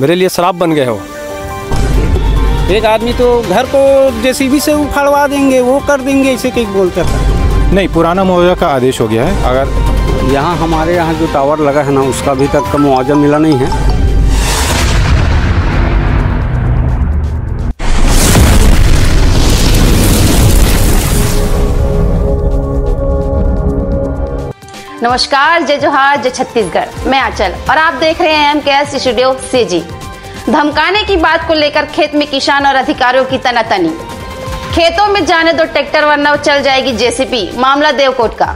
मेरे लिए शराब बन गए हो। एक आदमी तो घर को जेसीबी से उखाड़वा देंगे, वो कर देंगे, ऐसे कहीं बोलता था। नहीं, पुराना मुआवजा का आदेश हो गया है। अगर यहाँ हमारे यहाँ जो टावर लगा है ना, उसका अभी तक का मुआवजा मिला नहीं है। नमस्कार, जय जोहार, जय छत्तीसगढ़। मैं आंचल और आप देख रहे हैं MKS स्टूडियो CG। धमकाने की बात को लेकर खेत में किसान और अधिकारियों की तनातनी। खेतों में जाने दो ट्रैक्टर वरना चल जाएगी जेसीबी, मामला देवकोट का।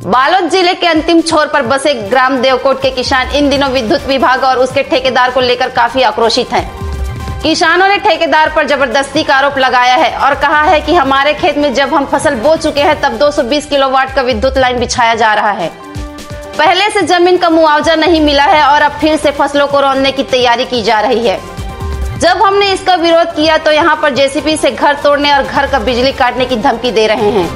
बालोद जिले के अंतिम छोर पर बसे ग्राम देवकोट के किसान इन दिनों विद्युत विभाग और उसके ठेकेदार को लेकर काफी आक्रोशित हैं। किसानों ने ठेकेदार पर जबरदस्ती का आरोप लगाया है और कहा है कि हमारे खेत में जब हम फसल बो चुके हैं तब 220 किलोवाट का विद्युत लाइन बिछाया जा रहा है। पहले से जमीन का मुआवजा नहीं मिला है और अब फिर से फसलों को रौंदने की तैयारी की जा रही है। जब हमने इसका विरोध किया तो यहाँ पर जेसीबी से घर तोड़ने और घर का बिजली काटने की धमकी दे रहे हैं।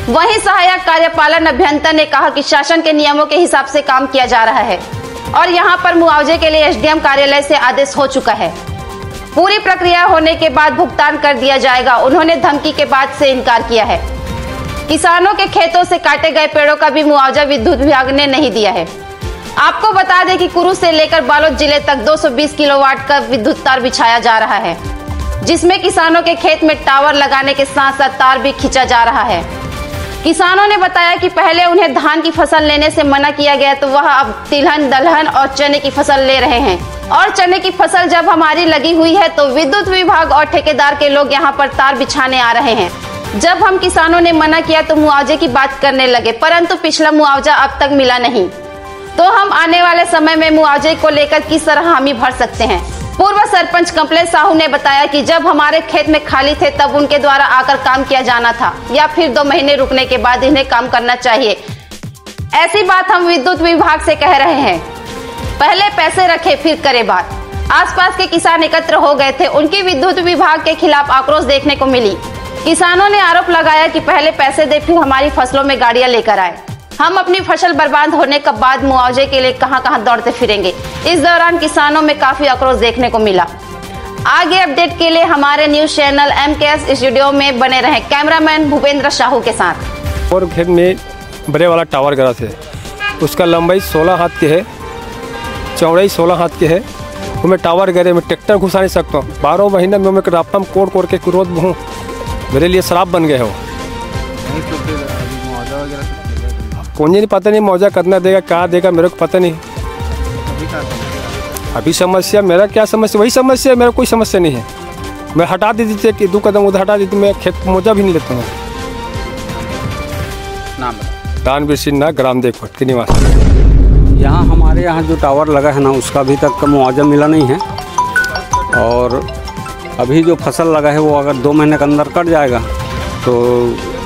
वहीं सहायक कार्यपालन अभियंता ने कहा कि शासन के नियमों के हिसाब से काम किया जा रहा है और यहाँ पर मुआवजे के लिए SDM कार्यालय से आदेश हो चुका है। पूरी प्रक्रिया होने के बाद भुगतान कर दिया जाएगा। उन्होंने धमकी के बाद से इनकार किया है। किसानों के खेतों से काटे गए पेड़ों का भी मुआवजा विद्युत विभाग ने नहीं दिया है। आपको बता दें कि कुरू से लेकर बालोद जिले तक 220 किलोवाट का विद्युत तार बिछाया जा रहा है, जिसमें किसानों के खेत में टावर लगाने के साथ साथ तार भी खींचा जा रहा है। किसानों ने बताया कि पहले उन्हें धान की फसल लेने से मना किया गया तो वह अब तिलहन, दलहन और चने की फसल ले रहे हैं और चने की फसल जब हमारी लगी हुई है तो विद्युत विभाग और ठेकेदार के लोग यहाँ पर तार बिछाने आ रहे हैं। जब हम किसानों ने मना किया तो मुआवजे की बात करने लगे, परंतु पिछला मुआवजा अब तक मिला नहीं, तो हम आने वाले समय में मुआवजे को लेकर किस तरह हामी भर सकते हैं। पूर्व सरपंच कमलेश साहू ने बताया कि जब हमारे खेत में खाली थे तब उनके द्वारा आकर काम किया जाना था या फिर 2 महीने रुकने के बाद इन्हें काम करना चाहिए। ऐसी बात हम विद्युत विभाग से कह रहे हैं। पहले पैसे रखे फिर करे बात। आसपास के किसान एकत्र हो गए थे। उनकी विद्युत विभाग के खिलाफ आक्रोश देखने को मिली। किसानों ने आरोप लगाया कि पहले पैसे दे फिर हमारी फसलों में गाड़ियां लेकर आए। हम अपनी फसल बर्बाद होने के बाद मुआवजे के लिए कहां-कहां दौड़ते फिरेंगे। इस दौरान किसानों में काफी आक्रोश देखने को मिला। आगे अपडेट के लिए हमारे न्यूज चैनल MKS स्टूडियो में बने रहें। कैमरामैन भूपेंद्र साहू के साथ। और खेत में बड़े वाला टावर गड़ा थे, उसका लंबाई 16 हाथ की है, चौड़ाई 16 हाथ की है। मैं टावर गरे में ट्रैक्टर घुसा नहीं सकता हूँ। 12 महीने में मैं रास्ता में कोड़ के क्रोध में हूँ। मेरे लिए शराब बन गए हो। कौन नहीं पता नहीं मुआवजा कितना देगा, क्या देगा, मेरे को पता नहीं। अभी समस्या मेरा क्या समस्या, वही समस्या है, मेरा कोई समस्या नहीं है। मैं हटा देती थी कि 2 कदम उधर हटा देती, मैं खेत मुआवजा भी नहीं लेता हूँ। नाम दानवीर सिन्हा, ग्राम देवकोट के निवासी। यहाँ हमारे यहाँ जो टावर लगा है ना, उसका अभी तक का मुआवजा मिला नहीं है और अभी जो फसल लगा है वो अगर 2 महीने के अंदर कट जाएगा तो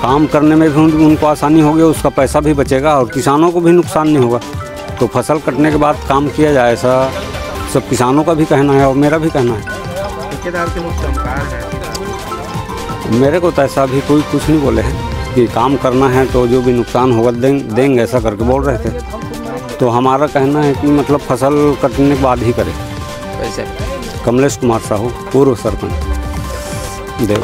काम करने में भी उनको आसानी होगी, उसका पैसा भी बचेगा और किसानों को भी नुकसान नहीं होगा। तो फसल कटने के बाद काम किया जाए, ऐसा सब किसानों का भी कहना है और मेरा भी कहना है। ठेकेदार के मुख्य चमकार है। मेरे को तो ऐसा भी कोई कुछ नहीं बोले हैं कि काम करना है तो जो भी नुकसान होगा देंगे, ऐसा करके बोल रहे थे। तो हमारा कहना है कि मतलब फसल कटने के बाद ही करें। वैसे कमलेश कुमार साहू, पूर्व सरपंच देव।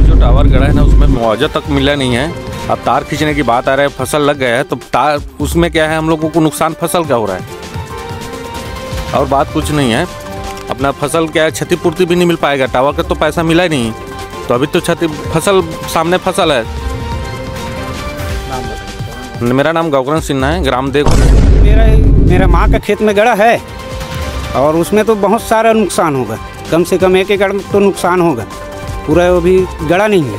जो टावर गड़ा है ना, उसमें मुआवजा तक मिला नहीं है। अब तार खींचने की बात आ रहा है, फसल लग गया है तो तार उसमें क्या है, हम लोगों को नुकसान फसल का हो रहा है और बात कुछ नहीं है। अपना फसल क्या है, क्षतिपूर्ति भी नहीं मिल पाएगा। टावर का तो पैसा मिला ही नहीं, तो अभी तो फसल सामने फसल है। मेरा नाम गौकरण सिन्हा है, ग्राम देवकोट। मेरा माँ का खेत में गड़ा है और उसमें तो बहुत सारा नुकसान होगा। कम से कम 1 एकड़ में तो नुकसान होगा। पूरा अभी गड़ा नहीं है,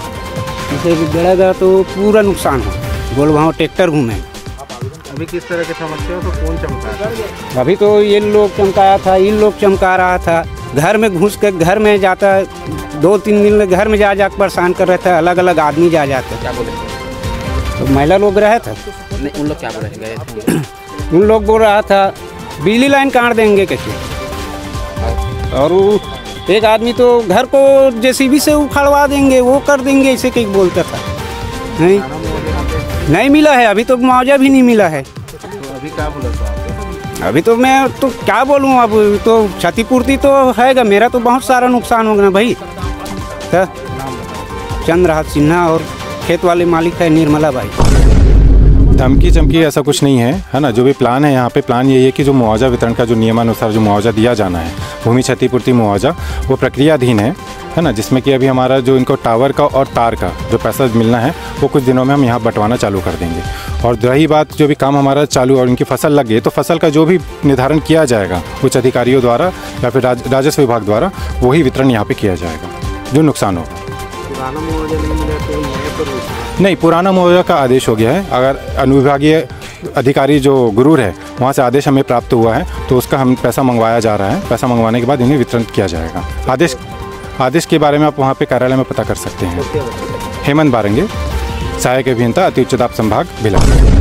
इसे गड़ेगा तो पूरा नुकसान हो। बोल वहाँ ट्रैक्टर घूमे। अभी किस तरह की समस्या को कौन चमका रहा है? अभी तो ये लोग चमकाया था, इन लोग चमका रहा था। घर में घुस के घर में जाता, 2-3 दिन में घर में जा परेशान कर रहा था। अलग अलग आदमी जाते। क्या बोले? तो महिला लोग रहे थे। नहीं, उन लोग क्या बोले गए थे? उन लोग बोल रहा था बिजली लाइन काट देंगे कैसे। और एक आदमी तो घर को जेसीबी से उखाड़वा देंगे, वो कर देंगे, ऐसे कहीं बोलता था। नहीं मिला है, अभी तो मुआवजा भी नहीं मिला है। तो अभी क्या बोला? अभी तो मैं तो क्या बोलूँ, अब तो क्षतिपूर्ति तो हैगा, मेरा तो बहुत सारा नुकसान हो गया भाई। क्या चंद्रहास सिन्हा और खेत वाले मालिक है निर्मला बाई। धमकी चमकी ऐसा कुछ नहीं है ना। जो भी प्लान है यहाँ पे, प्लान यही है कि जो मुआवजा वितरण का जो नियमानुसार जो मुआवजा दिया जाना है, भूमि क्षतिपूर्ति मुआवजा, वो प्रक्रियाधीन है ना। जिसमें कि अभी हमारा जो इनको टावर का और तार का जो पैसा मिलना है वो कुछ दिनों में हम यहाँ बंटवाना चालू कर देंगे। और रही बात जो भी काम हमारा चालू और इनकी फसल लग गई, तो फसल का जो भी निर्धारण किया जाएगा उच्च अधिकारियों द्वारा या फिर राजस्व विभाग द्वारा, वही वितरण यहाँ पे किया जाएगा जो नुकसान हो। पुराना मुआवजा नहीं मिला तो नए पर नहीं, पुराना मुआवजा का आदेश हो गया है। अगर अनुविभागीय अधिकारी जो गुरूर है वहाँ से आदेश हमें प्राप्त हुआ है, तो उसका हम पैसा मंगवाया जा रहा है। पैसा मंगवाने के बाद इन्हें वितरण किया जाएगा। आदेश के बारे में आप वहाँ पे कार्यालय में पता कर सकते हैं। हेमंत बारंगे, सहायक अभियंता, अति उच्च दाब संभाग, भिलाई।